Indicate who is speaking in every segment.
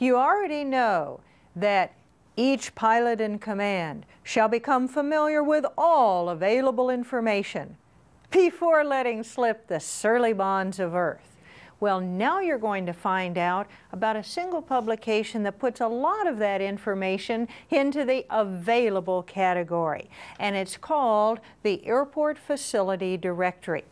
Speaker 1: You already know that each pilot in command shall become familiar with all available information before letting slip the surly bonds of Earth. Well, now you're going to find out about a single publication that puts a lot of that information into the available category, and it's called the Airport Facility Directory.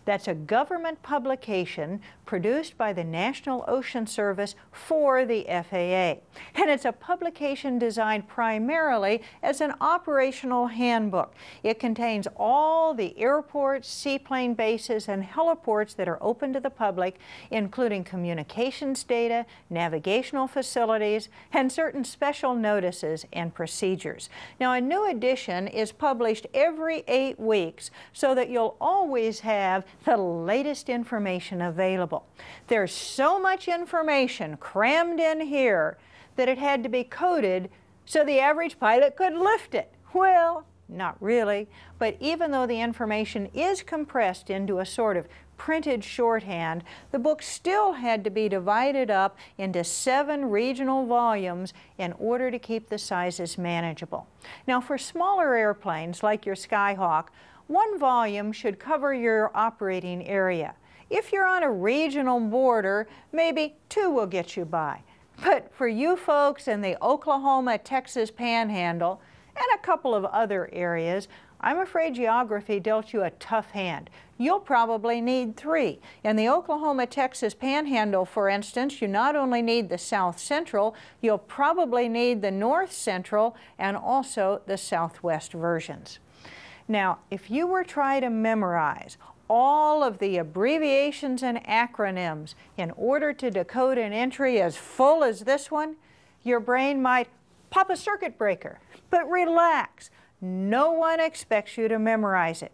Speaker 1: That's a government publication produced by the National Ocean Service for the FAA. And it's a publication designed primarily as an operational handbook. It contains all the airports, seaplane bases, and heliports that are open to the public, including communications data, navigational facilities, and certain special notices and procedures. Now, a new edition is published every 8 weeks so that you'll always have the latest information available. There's so much information crammed in here that it had to be coded so the average pilot could lift it. Well, not really, but even though the information is compressed into a sort of printed shorthand, the book still had to be divided up into 7 regional volumes in order to keep the sizes manageable. Now, for smaller airplanes like your Skyhawk, 1 volume should cover your operating area. If you're on a regional border, maybe 2 will get you by. But for you folks in the Oklahoma-Texas Panhandle and a couple of other areas, I'm afraid geography dealt you a tough hand. You'll probably need 3. In the Oklahoma-Texas Panhandle, for instance, you not only need the South Central, you'll probably need the North Central and also the Southwest versions. Now, if you were trying to memorize all of the abbreviations and acronyms in order to decode an entry as full as this one, your brain might pop a circuit breaker. But relax, no one expects you to memorize it.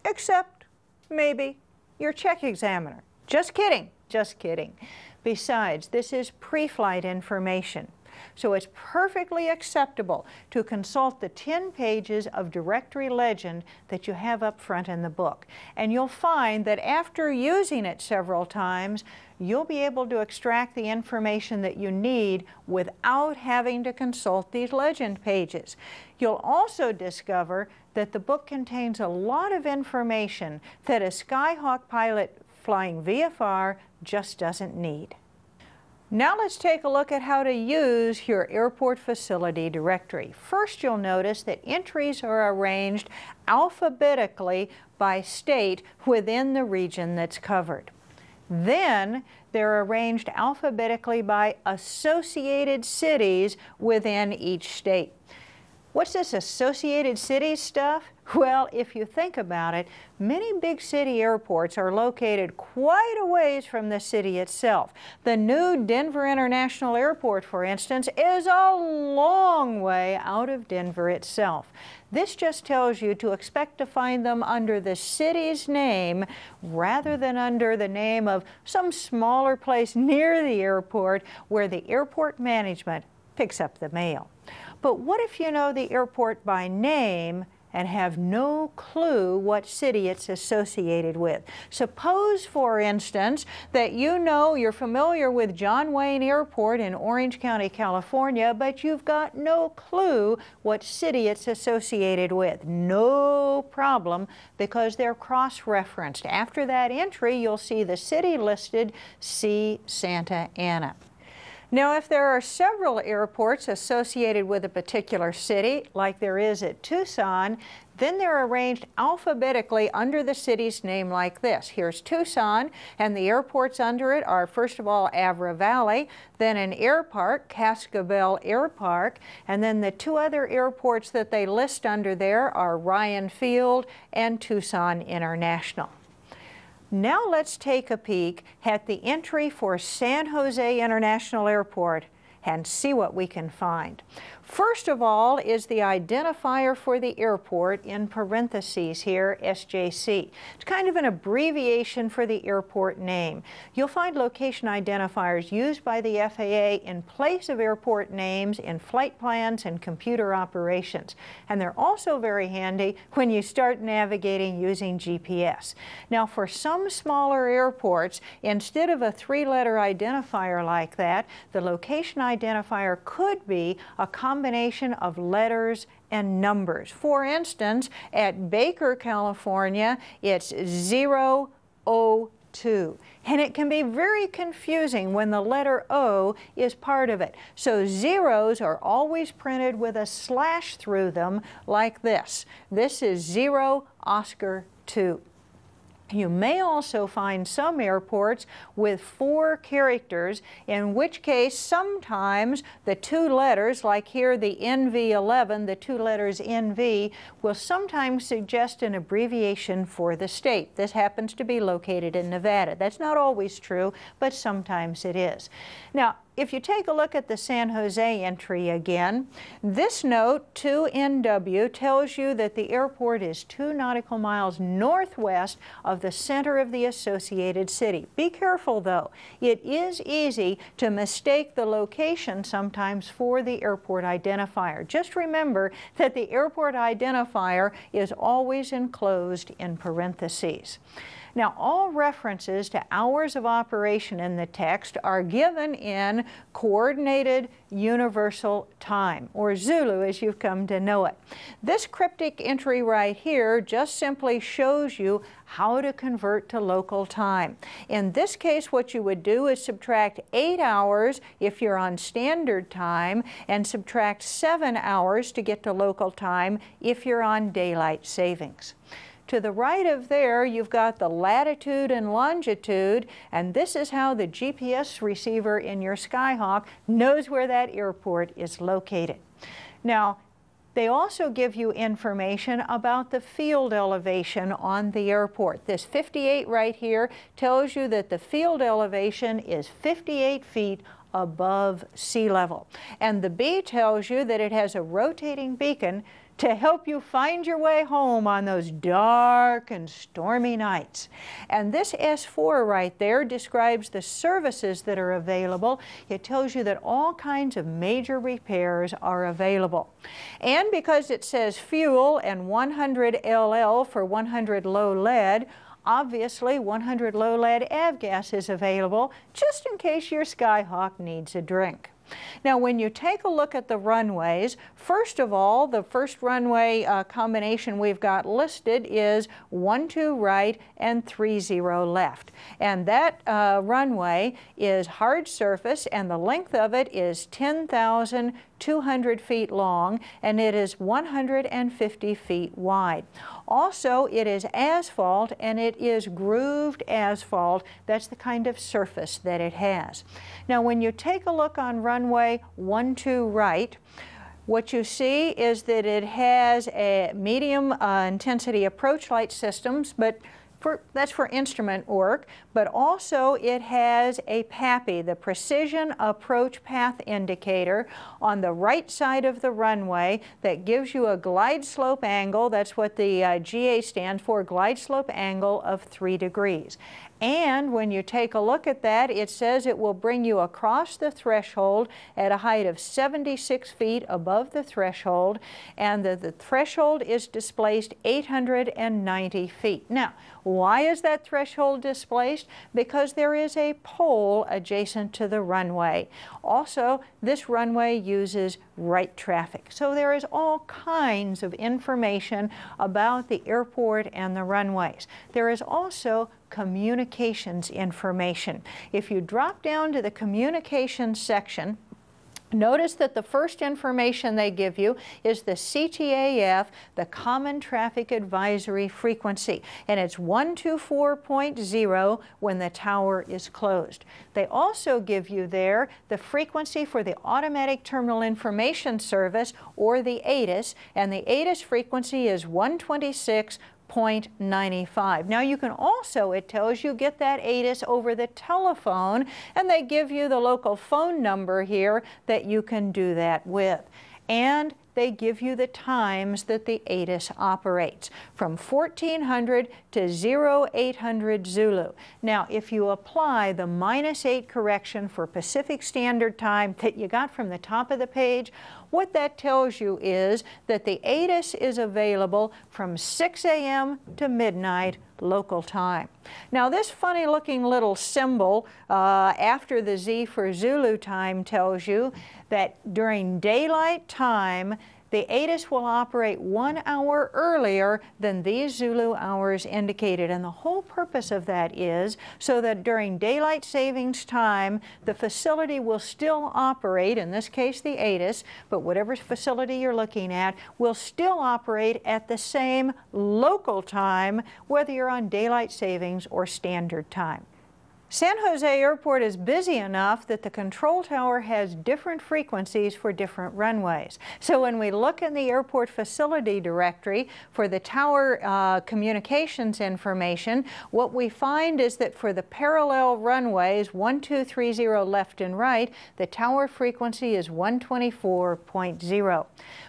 Speaker 1: Except, maybe, your check examiner. Just kidding, just kidding. Besides, this is pre-flight information. So it's perfectly acceptable to consult the 10 pages of directory legend that you have up front in the book. And you'll find that after using it several times, you'll be able to extract the information that you need without having to consult these legend pages. You'll also discover that the book contains a lot of information that a Skyhawk pilot flying VFR just doesn't need. Now let's take a look at how to use your airport facility directory. First, you'll notice that entries are arranged alphabetically by state within the region that's covered. Then they're arranged alphabetically by associated cities within each state. What's this associated cities stuff? Well, if you think about it, many big city airports are located quite a ways from the city itself. The new Denver International Airport, for instance, is a long way out of Denver itself. This just tells you to expect to find them under the city's name rather than under the name of some smaller place near the airport where the airport management picks up the mail. But what if you know the airport by name and have no clue what city it's associated with? Suppose, for instance, that you know you're familiar with John Wayne Airport in Orange County, California, but you've got no clue what city it's associated with. No problem, because they're cross-referenced. After that entry, you'll see the city listed, see Santa Ana. Now, if there are several airports associated with a particular city, like there is at Tucson, then they're arranged alphabetically under the city's name like this. Here's Tucson, and the airports under it are, first of all, Avra Valley, then an air park, Cascabel Air Park, and then the 2 other airports that they list under there are Ryan Field and Tucson International. Now let's take a peek at the entry for San Jose International Airport and see what we can find. First of all is the identifier for the airport, in parentheses here, SJC. It's kind of an abbreviation for the airport name. You'll find location identifiers used by the FAA in place of airport names in flight plans and computer operations. And they're also very handy when you start navigating using GPS. Now, for some smaller airports, instead of a three-letter identifier like that, the location identifier could be a combination of letters and numbers. For instance, at Baker, California, it's 002. And it can be very confusing when the letter O is part of it. So zeros are always printed with a slash through them like this. This is 0 Oscar 2. You may also find some airports with 4 characters, in which case sometimes the 2 letters, like here the NV11, the 2 letters NV, will sometimes suggest an abbreviation for the state. This happens to be located in Nevada. That's not always true, but sometimes it is. Now, if you take a look at the San Jose entry again, this note, 2NW, tells you that the airport is 2 nautical miles northwest of the center of the associated city. Be careful, though. It is easy to mistake the location sometimes for the airport identifier. Just remember that the airport identifier is always enclosed in parentheses. Now, all references to hours of operation in the text are given in Coordinated Universal Time, or Zulu as you've come to know it. This cryptic entry right here just simply shows you how to convert to local time. In this case, what you would do is subtract 8 hours if you're on standard time, and subtract 7 hours to get to local time if you're on daylight savings. To the right of there, you've got the latitude and longitude, and this is how the GPS receiver in your Skyhawk knows where that airport is located. Now, they also give you information about the field elevation on the airport. This 58 right here tells you that the field elevation is 58 feet above sea level. And the B tells you that it has a rotating beacon to help you find your way home on those dark and stormy nights. And this S4 right there describes the services that are available. It tells you that all kinds of major repairs are available. And because it says fuel and 100 LL for 100 low lead, obviously 100 low lead avgas is available just in case your Skyhawk needs a drink. Now, when you take a look at the runways, first of all, the first runway combination we've got listed is 12 right and 30 left. And that runway is hard surface, and the length of it is 10,200 feet long, and it is 150 feet wide. Also, it is asphalt, and it is grooved asphalt. That's the kind of surface that it has. Now, when you take a look on runway 12 right, what you see is that it has a medium intensity approach light systems, but that's for instrument work, but also it has a PAPI, the Precision Approach Path Indicator, on the right side of the runway that gives you a glide slope angle. That's what the GA stands for, glide slope angle of 3 degrees. And when you take a look at that, it says it will bring you across the threshold at a height of 76 feet above the threshold, and the threshold is displaced 890 feet. Now, why is that threshold displaced? Because there is a pole adjacent to the runway. Also, this runway uses right traffic. So there is all kinds of information about the airport and the runways. There is also communications information. If you drop down to the communications section, notice that the first information they give you is the CTAF, the Common Traffic Advisory Frequency, and it's 124.0 when the tower is closed. They also give you there the frequency for the Automatic Terminal Information Service, or the ATIS, and the ATIS frequency is 126.0 0.95. Now you can also, it tells you, get that ATIS over the telephone, and they give you the local phone number here that you can do that with. And they give you the times that the ATIS operates, from 1400 to 0800 Zulu. Now, if you apply the -8 correction for Pacific Standard Time that you got from the top of the page, what that tells you is that the ATIS is available from 6 a.m. to midnight local time. Now, this funny looking little symbol after the Z for Zulu time tells you that during daylight time, the ATIS will operate 1 hour earlier than these Zulu hours indicated. And the whole purpose of that is so that during daylight savings time, the facility will still operate, in this case the ATIS, but whatever facility you're looking at, will still operate at the same local time, whether you're on daylight savings or standard time. San Jose Airport is busy enough that the control tower has different frequencies for different runways. So when we look in the airport facility directory for the tower communications information, what we find is that for the parallel runways 1230 left and right, the tower frequency is 124.0.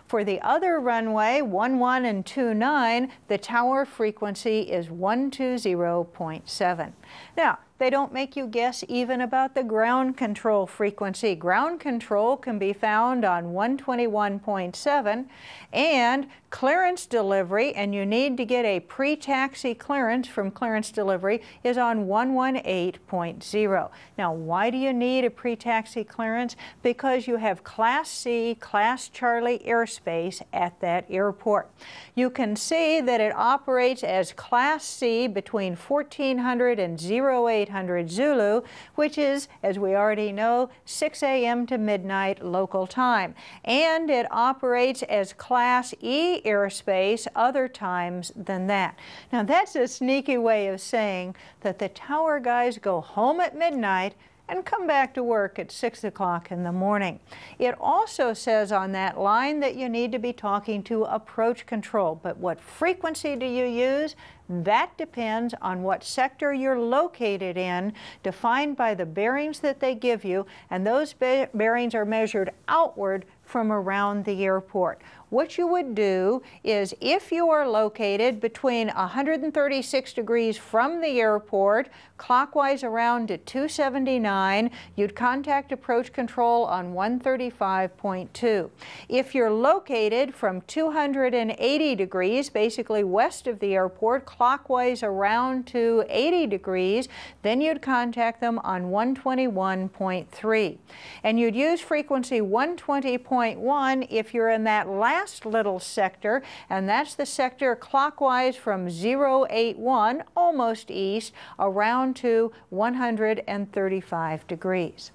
Speaker 1: For the other runway, 11 and 29, the tower frequency is 120.7. Now, they don't make you guess even about the ground control frequency. Ground control can be found on 121.7, and clearance delivery, and you need to get a pre-taxi clearance from clearance delivery, is on 118.0. Now, why do you need a pre-taxi clearance? Because you have Class C, Class Charlie airspace at that airport. You can see that it operates as Class C between 1400 and 0800 Zulu, which is, as we already know, 6 a.m. to midnight local time. And it operates as Class E airspace other times than that. Now, that's a sneaky way of saying that the tower guys go home at midnight and come back to work at 6 o'clock in the morning. It also says on that line that you need to be talking to approach control, but what frequency do you use? That depends on what sector you're located in, defined by the bearings that they give you, and those bearings are measured outward from around the airport. What you would do is, if you are located between 136 degrees from the airport, clockwise around to 279, you'd contact approach control on 135.2. If you're located from 280 degrees, basically west of the airport, clockwise around to 80 degrees, then you'd contact them on 121.3. And you'd use frequency 120.1 if you're in that last little sector, and that's the sector clockwise from 081, almost east, around to 135 degrees.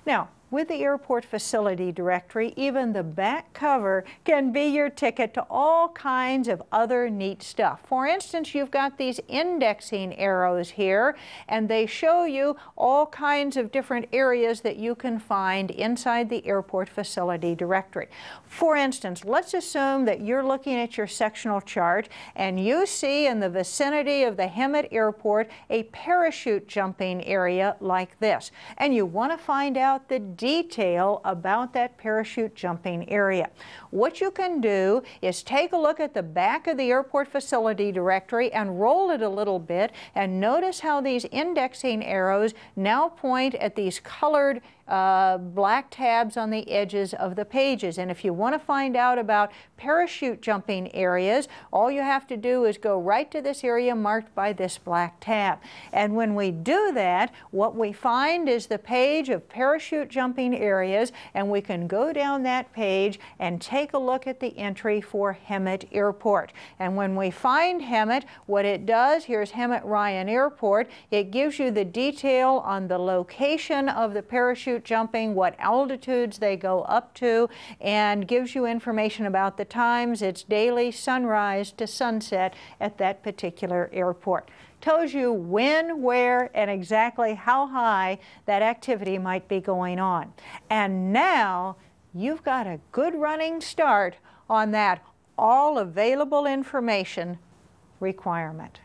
Speaker 1: Now, with the airport facility directory, even the back cover can be your ticket to all kinds of other neat stuff. For instance, you've got these indexing arrows here, and they show you all kinds of different areas that you can find inside the airport facility directory. For instance, let's assume that you're looking at your sectional chart and you see in the vicinity of the Hemet Airport a parachute jumping area like this, and you want to find out the detail about that parachute jumping area. What you can do is take a look at the back of the airport facility directory and roll it a little bit, and notice how these indexing arrows now point at these colored black tabs on the edges of the pages. And if you want to find out about parachute jumping areas, all you have to do is go right to this area marked by this black tab. And when we do that, what we find is the page of parachute jumping areas, and we can go down that page and take a look at the entry for Hemet Airport. And when we find Hemet, what it does, here's Hemet Ryan Airport, it gives you the detail on the location of the parachute jumping, what altitudes they go up to, and gives you information about the times. It's daily sunrise to sunset at that particular airport. Tells you when, where, and exactly how high that activity might be going on. And now you've got a good running start on that all available information requirement.